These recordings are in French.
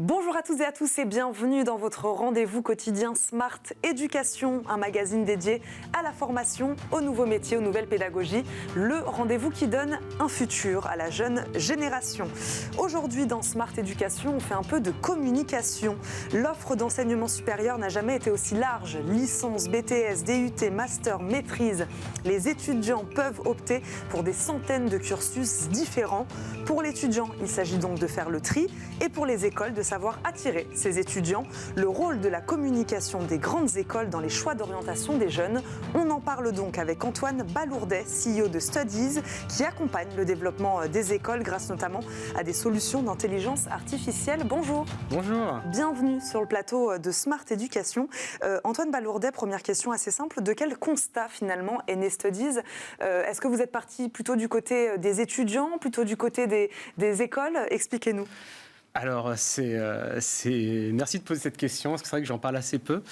Bonjour à toutes et à tous et bienvenue dans votre rendez-vous quotidien Smart Éducation, un magazine dédié à la formation, aux nouveaux métiers, aux nouvelles pédagogies. Le rendez-vous qui donne un futur à la jeune génération. Aujourd'hui dans Smart Éducation, on fait un peu de communication. L'offre d'enseignement supérieur n'a jamais été aussi large. Licence, BTS, DUT, master, maîtrise. Les étudiants peuvent opter pour des centaines de cursus différents. Pour l'étudiant, il s'agit donc de faire le tri et pour les écoles de savoir attirer ces étudiants. Le rôle de la communication des grandes écoles dans les choix d'orientation des jeunes. On en parle donc avec Antoine Balourdet, CEO de Studies, qui accompagne le développement des écoles grâce notamment à des solutions d'intelligence artificielle. Bonjour. Bonjour. Bienvenue sur le plateau de Smart Éducation. Antoine Balourdet, première question assez simple. De quel constat finalement est né Studies ? Est-ce que vous êtes parti plutôt du côté des étudiants, plutôt du côté des écoles ? Expliquez-nous. Alors, merci de poser cette question, parce que c'est vrai que j'en parle assez peu.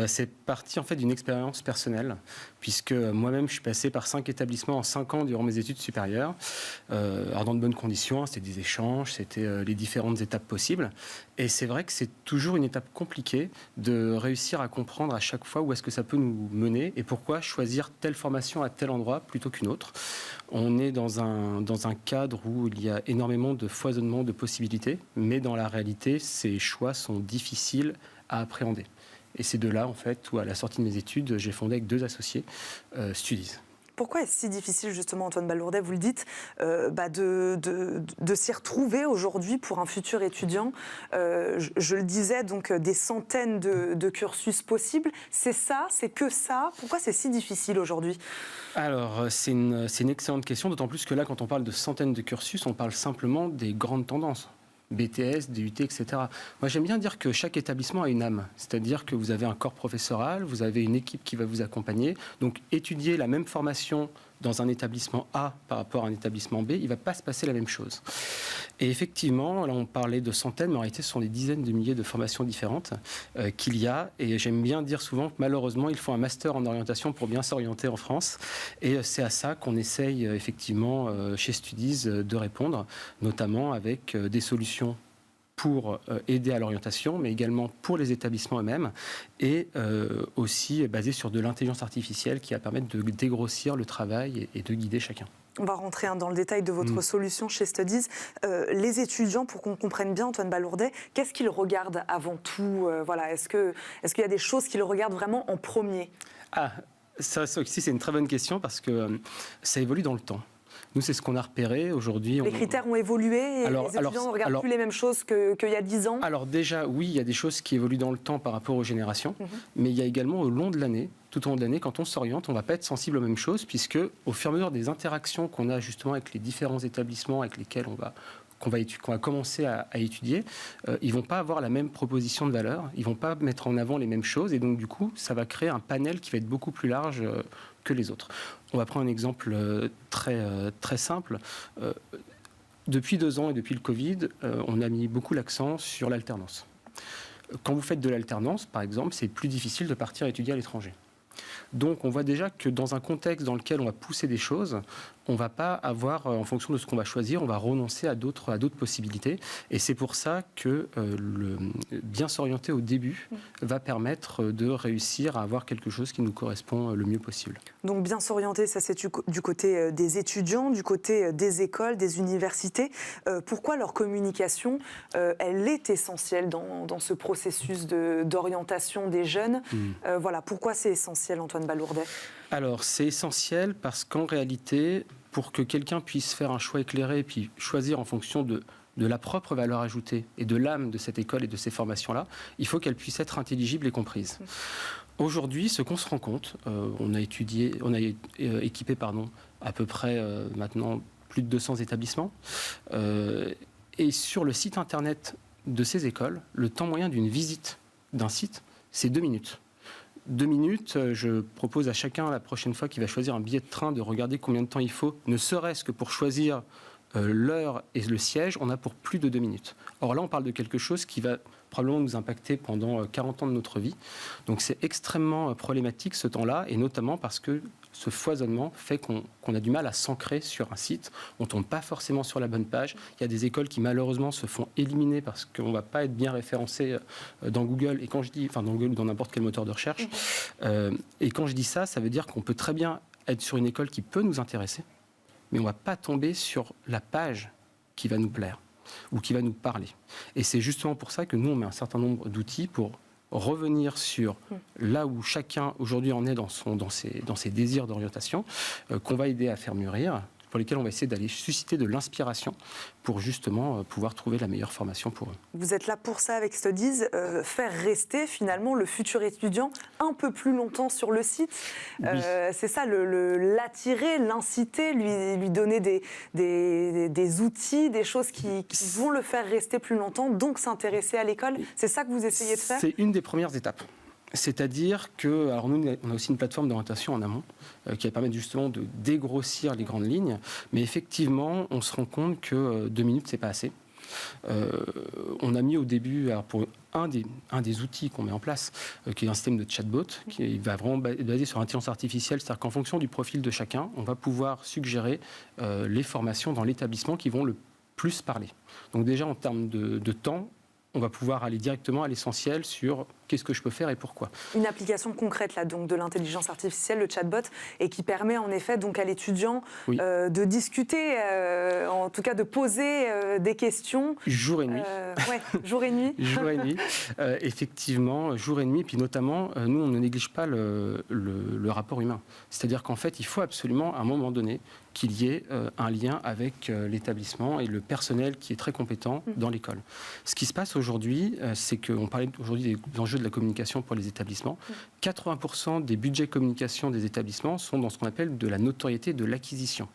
C'est parti en fait d'une expérience personnelle, puisque moi-même, je suis passé par 5 établissements en 5 ans durant mes études supérieures. Alors, dans de bonnes conditions, c'était des échanges, c'était les différentes étapes possibles. Et c'est vrai que c'est toujours une étape compliquée de réussir à comprendre à chaque fois où est-ce que ça peut nous mener et pourquoi choisir telle formation à tel endroit plutôt qu'une autre. On est dans un cadre où il y a énormément de foisonnement de possibilités, mais dans la réalité, ces choix sont difficiles à appréhender. Et c'est de là, en fait, où à la sortie de mes études, j'ai fondé avec 2 associés Studies. Pourquoi est-ce si difficile, justement, Antoine Balourdet, vous le dites, de s'y retrouver aujourd'hui pour un futur étudiant ? Je le disais, donc des centaines de cursus possibles. C'est ça ? C'est que ça ? Pourquoi c'est si difficile aujourd'hui ? Alors, c'est une excellente question, d'autant plus que là, quand on parle de centaines de cursus, on parle simplement des grandes tendances. BTS, DUT, etc. Moi, j'aime bien dire que chaque établissement a une âme. C'est-à-dire que vous avez un corps professoral, vous avez une équipe qui va vous accompagner. Donc, étudier la même formation dans un établissement A par rapport à un établissement B, il ne va pas se passer la même chose. Et effectivement, là, on parlait de centaines, mais en réalité, ce sont des dizaines de milliers de formations différentes qu'il y a. Et j'aime bien dire souvent que malheureusement, il faut un master en orientation pour bien s'orienter en France. Et c'est à ça qu'on essaye effectivement chez Studies de répondre, notamment avec des solutions pour aider à l'orientation, mais également pour les établissements eux-mêmes, et aussi basé sur de l'intelligence artificielle qui va permettre de dégrossir le travail et de guider chacun. On va rentrer dans le détail de votre solution chez Studies. Les étudiants, pour qu'on comprenne bien, Antoine Balourdet, qu'est-ce qu'ils regardent avant tout ? Est-ce qu'il y a des choses qu'ils regardent vraiment en premier ? Ça aussi, c'est une très bonne question parce que ça évolue dans le temps. Nous, c'est ce qu'on a repéré aujourd'hui. Les critères ont évolué et les étudiants ne regardent plus les mêmes choses qu'il y a 10 ans ? Alors déjà, oui, il y a des choses qui évoluent dans le temps par rapport aux générations, mais il y a également au long de l'année, tout au long de l'année, quand on s'oriente, on ne va pas être sensible aux mêmes choses, puisque au fur et à mesure des interactions qu'on a justement avec les différents établissements avec lesquels qu'on va commencer à étudier, ils ne vont pas avoir la même proposition de valeur, ils ne vont pas mettre en avant les mêmes choses, et donc du coup, ça va créer un panel qui va être beaucoup plus large que les autres. On va prendre un exemple très simple. Depuis 2 ans et depuis le Covid, on a mis beaucoup l'accent sur l'alternance. Quand vous faites de l'alternance, par exemple, c'est plus difficile de partir étudier à l'étranger. Donc on voit déjà que dans un contexte dans lequel on va pousser des choses, on ne va pas avoir, en fonction de ce qu'on va choisir, on va renoncer à d'autres possibilités. Et c'est pour ça que bien s'orienter au début va permettre de réussir à avoir quelque chose qui nous correspond le mieux possible. Donc bien s'orienter, ça c'est du côté des étudiants, du côté des écoles, des universités. Pourquoi leur communication, elle est essentielle dans ce processus d'orientation des jeunes ? Pourquoi c'est essentiel, Antoine Balourdet ? Alors, c'est essentiel parce qu'en réalité, pour que quelqu'un puisse faire un choix éclairé et puis choisir en fonction de la propre valeur ajoutée et de l'âme de cette école et de ces formations-là, il faut qu'elle puisse être intelligible et comprise. Aujourd'hui, ce qu'on se rend compte, on a équipé à peu près maintenant plus de 200 établissements, et sur le site internet de ces écoles, le temps moyen d'une visite d'un site, c'est 2 minutes. 2 minutes, je propose à chacun la prochaine fois qu'il va choisir un billet de train de regarder combien de temps il faut, ne serait-ce que pour choisir l'heure et le siège, on a pour plus de 2 minutes. Or là, on parle de quelque chose qui va probablement nous impacter pendant 40 ans de notre vie. Donc c'est extrêmement problématique ce temps-là, et notamment parce que ce foisonnement fait qu'on a du mal à s'ancrer sur un site. On ne tombe pas forcément sur la bonne page. Il y a des écoles qui malheureusement se font éliminer parce qu'on ne va pas être bien référencé dans Google. Et quand je dis, enfin dans Google ou dans n'importe quel moteur de recherche, et quand je dis ça, ça veut dire qu'on peut très bien être sur une école qui peut nous intéresser, mais on ne va pas tomber sur la page qui va nous plaire ou qui va nous parler. Et c'est justement pour ça que nous, on met un certain nombre d'outils pour revenir sur là où chacun aujourd'hui en est dans ses désirs d'orientation, qu'on va aider à faire mûrir, pour lesquels on va essayer d'aller susciter de l'inspiration pour justement pouvoir trouver la meilleure formation pour eux. Vous êtes là pour ça avec Studies, faire rester finalement le futur étudiant un peu plus longtemps sur le site. Oui. C'est ça, l'attirer, l'inciter, lui donner des outils, des choses qui vont le faire rester plus longtemps, donc s'intéresser à l'école. C'est ça que vous essayez de faire ? C'est une des premières étapes. C'est-à-dire que, alors nous, on a aussi une plateforme d'orientation en amont qui va permettre justement de dégrossir les grandes lignes. Mais effectivement, on se rend compte que 2 minutes, c'est pas assez. On a mis au début, alors pour un des outils qu'on met en place, qui est un système de chatbot, qui va vraiment être basé sur l'intelligence artificielle, c'est-à-dire qu'en fonction du profil de chacun, on va pouvoir suggérer les formations dans l'établissement qui vont le plus parler. Donc déjà, en termes de temps, on va pouvoir aller directement à l'essentiel sur qu'est-ce que je peux faire et pourquoi. Une application concrète là, donc, de l'intelligence artificielle, le chatbot, et qui permet en effet donc, à l'étudiant de discuter, en tout cas de poser des questions. Jour et nuit. Ouais, jour et nuit. Jour et nuit. Effectivement, jour et nuit. Puis notamment, nous, on ne néglige pas le rapport humain. C'est-à-dire qu'en fait, il faut absolument, à un moment donné, qu'il y ait un lien avec l'établissement et le personnel qui est très compétent dans l'école. Ce qui se passe aujourd'hui, c'est qu'on parlait aujourd'hui des enjeux de la communication pour les établissements. 80% des budgets communication des établissements sont dans ce qu'on appelle de la notoriété de l'acquisition.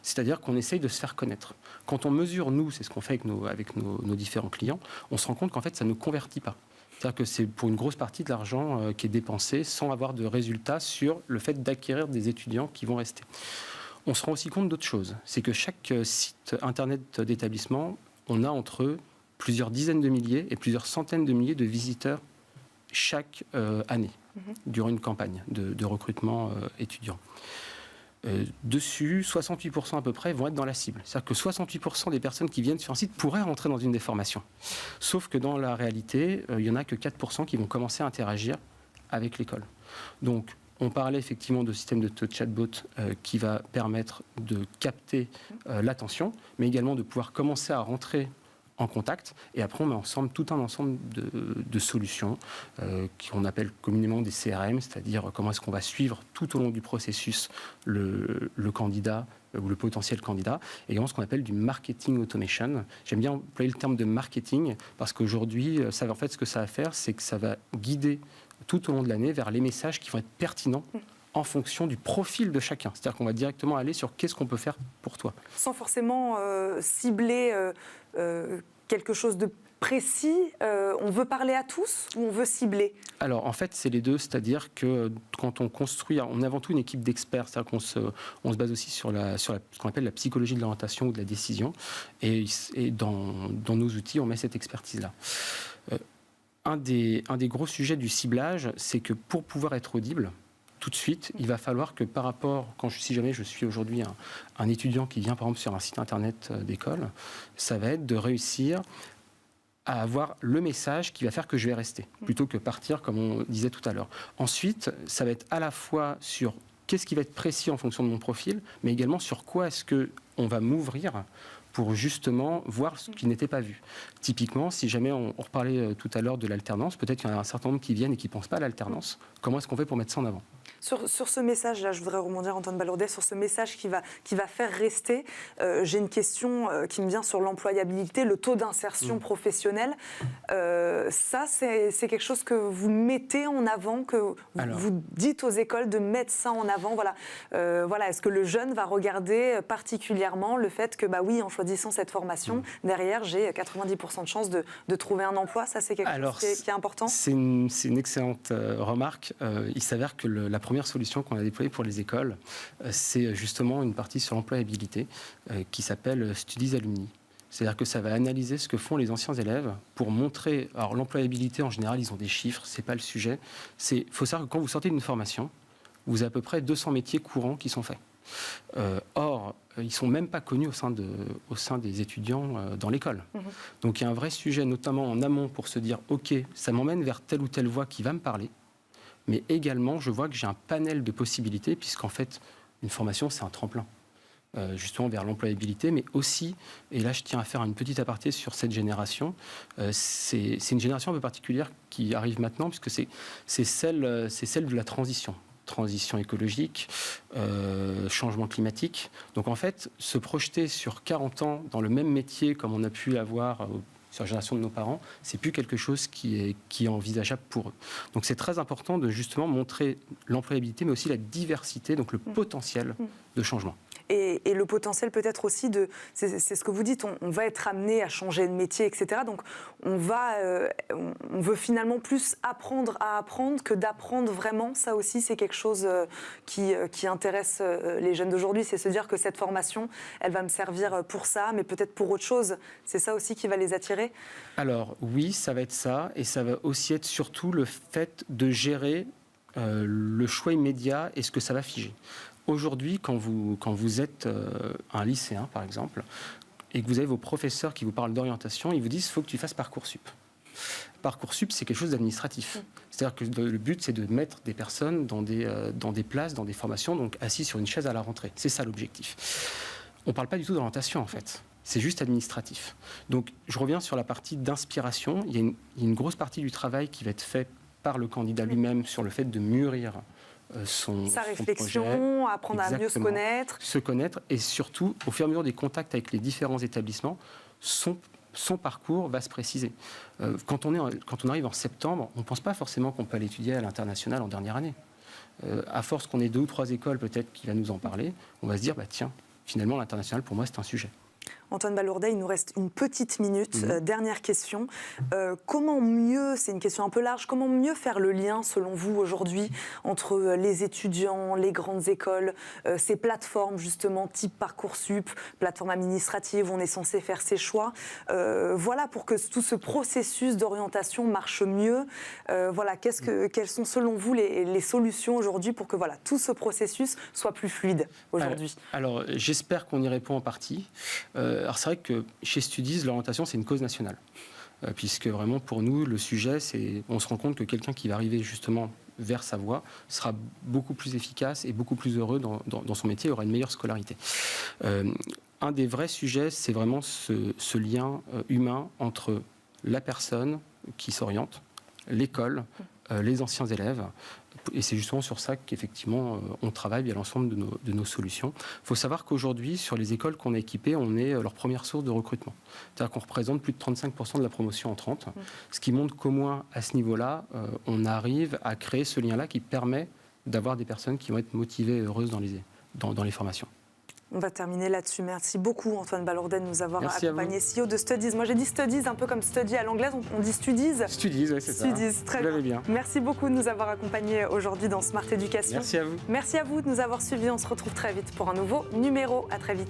C'est-à-dire qu'on essaye de se faire connaître. Quand on mesure, nous, c'est ce qu'on fait avec nos différents clients, on se rend compte qu'en fait, ça ne convertit pas. C'est-à-dire que c'est pour une grosse partie de l'argent qui est dépensé sans avoir de résultats sur le fait d'acquérir des étudiants qui vont rester. On se rend aussi compte d'autre chose, c'est que chaque site internet d'établissement, on a entre plusieurs dizaines de milliers et plusieurs centaines de milliers de visiteurs chaque année, durant une campagne de recrutement étudiant. Dessus, 68% à peu près vont être dans la cible. C'est-à-dire que 68% des personnes qui viennent sur un site pourraient rentrer dans une des formations. Sauf que dans la réalité, il n'y en a que 4% qui vont commencer à interagir avec l'école. Donc, on parlait effectivement de système de chatbot qui va permettre de capter l'attention, mais également de pouvoir commencer à rentrer en contact. Et après, on met ensemble tout un ensemble de solutions qu'on appelle communément des CRM, c'est-à-dire comment est-ce qu'on va suivre tout au long du processus le candidat ou le potentiel candidat, et également ce qu'on appelle du marketing automation. J'aime bien employer le terme de marketing parce qu'aujourd'hui, en fait, ce que ça va faire, c'est que ça va guider tout au long de l'année vers les messages qui vont être pertinents en fonction du profil de chacun. C'est-à-dire qu'on va directement aller sur qu'est-ce qu'on peut faire pour toi. Sans forcément cibler quelque chose de précis, on veut parler à tous ou on veut cibler ? Alors en fait c'est les deux, c'est-à-dire que quand on construit, on est avant tout une équipe d'experts, c'est-à-dire qu'on se base aussi sur ce qu'on appelle la psychologie de l'orientation ou de la décision, et dans nos outils on met cette expertise-là. Un des gros sujets du ciblage, c'est que pour pouvoir être audible, tout de suite, il va falloir que par rapport, si jamais je suis aujourd'hui un étudiant qui vient par exemple sur un site internet d'école, ça va être de réussir à avoir le message qui va faire que je vais rester, plutôt que partir comme on disait tout à l'heure. Ensuite, ça va être à la fois sur qu'est-ce qui va être précis en fonction de mon profil, mais également sur quoi est-ce qu'on va m'ouvrir pour justement voir ce qui n'était pas vu. Typiquement, si jamais on reparlait tout à l'heure de l'alternance, peut-être qu'il y en a un certain nombre qui viennent et qui ne pensent pas à l'alternance. Comment est-ce qu'on fait pour mettre ça en avant ? Sur ce message-là, je voudrais rebondir, Antoine Balourdet, sur ce message qui va faire rester. J'ai une question qui me vient sur l'employabilité, le taux d'insertion professionnelle. Ça, c'est quelque chose que vous mettez en avant, que vous dites aux écoles de mettre ça en avant. Voilà, est-ce que le jeune va regarder particulièrement le fait que, bah oui, en choisissant cette formation, derrière, j'ai 90% de chances de trouver un emploi. Ça, c'est quelque chose qui est important. C'est une excellente remarque. Il s'avère que la première solution qu'on a déployée pour les écoles, c'est justement une partie sur l'employabilité qui s'appelle Studies Alumni. C'est-à-dire que ça va analyser ce que font les anciens élèves pour montrer... Alors l'employabilité, en général, ils ont des chiffres, c'est pas le sujet. Il faut savoir que quand vous sortez d'une formation, vous avez à peu près 200 métiers courants qui sont faits. Or, ils ne sont même pas connus au sein des étudiants dans l'école. Donc il y a un vrai sujet, notamment en amont, pour se dire, OK, ça m'emmène vers telle ou telle voie qui va me parler, mais également, je vois que j'ai un panel de possibilités, puisqu'en fait, une formation, c'est un tremplin. Justement vers l'employabilité, mais aussi, et là je tiens à faire une petite aparté sur cette génération, c'est une génération un peu particulière qui arrive maintenant, puisque c'est celle de la transition écologique, changement climatique. Donc en fait, se projeter sur 40 ans dans le même métier comme on a pu l'avoir sur la génération de nos parents, c'est plus quelque chose qui est envisageable pour eux. Donc c'est très important de justement montrer l'employabilité, mais aussi la diversité, donc le potentiel de changement. Et le potentiel peut-être aussi c'est ce que vous dites, on va être amené à changer de métier, etc. Donc on veut finalement plus apprendre à apprendre que d'apprendre vraiment. Ça aussi, c'est quelque chose qui intéresse les jeunes d'aujourd'hui, c'est se dire que cette formation, elle va me servir pour ça, mais peut-être pour autre chose. C'est ça aussi qui va les attirer ? Alors oui, ça va être ça, et ça va aussi être surtout le fait de gérer le choix immédiat et ce que ça va figer. Aujourd'hui, quand vous êtes un lycéen, par exemple, et que vous avez vos professeurs qui vous parlent d'orientation, ils vous disent « il faut que tu fasses Parcoursup ». Parcoursup, c'est quelque chose d'administratif. C'est-à-dire que le but, c'est de mettre des personnes dans des places, dans des formations, donc assis sur une chaise à la rentrée. C'est ça l'objectif. On ne parle pas du tout d'orientation, en fait. C'est juste administratif. Donc, je reviens sur la partie d'inspiration. Il y a une grosse partie du travail qui va être fait par le candidat lui-même sur le fait de mûrir sa réflexion, projet. Apprendre à mieux se connaître. Se connaître, et surtout, au fur et à mesure des contacts avec les différents établissements, son parcours va se préciser. Quand on arrive en septembre, on ne pense pas forcément qu'on peut aller étudier à l'international en dernière année. À force qu'on ait 2 ou 3 écoles peut-être qui va nous en parler, on va se dire, tiens, finalement l'international pour moi c'est un sujet. Antoine Balourdet, il nous reste une petite minute. Dernière question. Comment mieux, c'est une question un peu large, comment mieux faire le lien, selon vous, aujourd'hui, entre les étudiants, les grandes écoles, ces plateformes, justement, type Parcoursup, plateforme administrative où on est censé faire ses choix, voilà, pour que tout ce processus d'orientation marche mieux. Voilà, quelles sont, selon vous, les solutions aujourd'hui pour que voilà, tout ce processus soit plus fluide aujourd'hui ? Alors, j'espère qu'on y répond en partie. Alors c'est vrai que chez Studies, l'orientation, c'est une cause nationale. Puisque vraiment, pour nous, le sujet, on se rend compte que quelqu'un qui va arriver justement vers sa voie sera beaucoup plus efficace et beaucoup plus heureux dans son métier, aura une meilleure scolarité. Un des vrais sujets, c'est vraiment ce lien humain entre la personne qui s'oriente, l'école, les anciens élèves. Et c'est justement sur ça qu'effectivement on travaille à l'ensemble de nos solutions. Il faut savoir qu'aujourd'hui, sur les écoles qu'on a équipées, on est leur première source de recrutement. C'est-à-dire qu'on représente plus de 35% de la promotion en 30, ce qui montre qu'au moins à ce niveau-là, on arrive à créer ce lien-là qui permet d'avoir des personnes qui vont être motivées et heureuses dans les formations. On va terminer là-dessus. Merci beaucoup, Antoine Balourdet, de nous avoir accompagnés. CEO de Studies. Moi, j'ai dit Studies, un peu comme study à l'anglaise. On dit Studies. Studies, oui, c'est ça. Studies, très bien. Merci beaucoup de nous avoir accompagnés aujourd'hui dans Smart Education. Merci à vous. Merci à vous de nous avoir suivis. On se retrouve très vite pour un nouveau numéro. À très vite.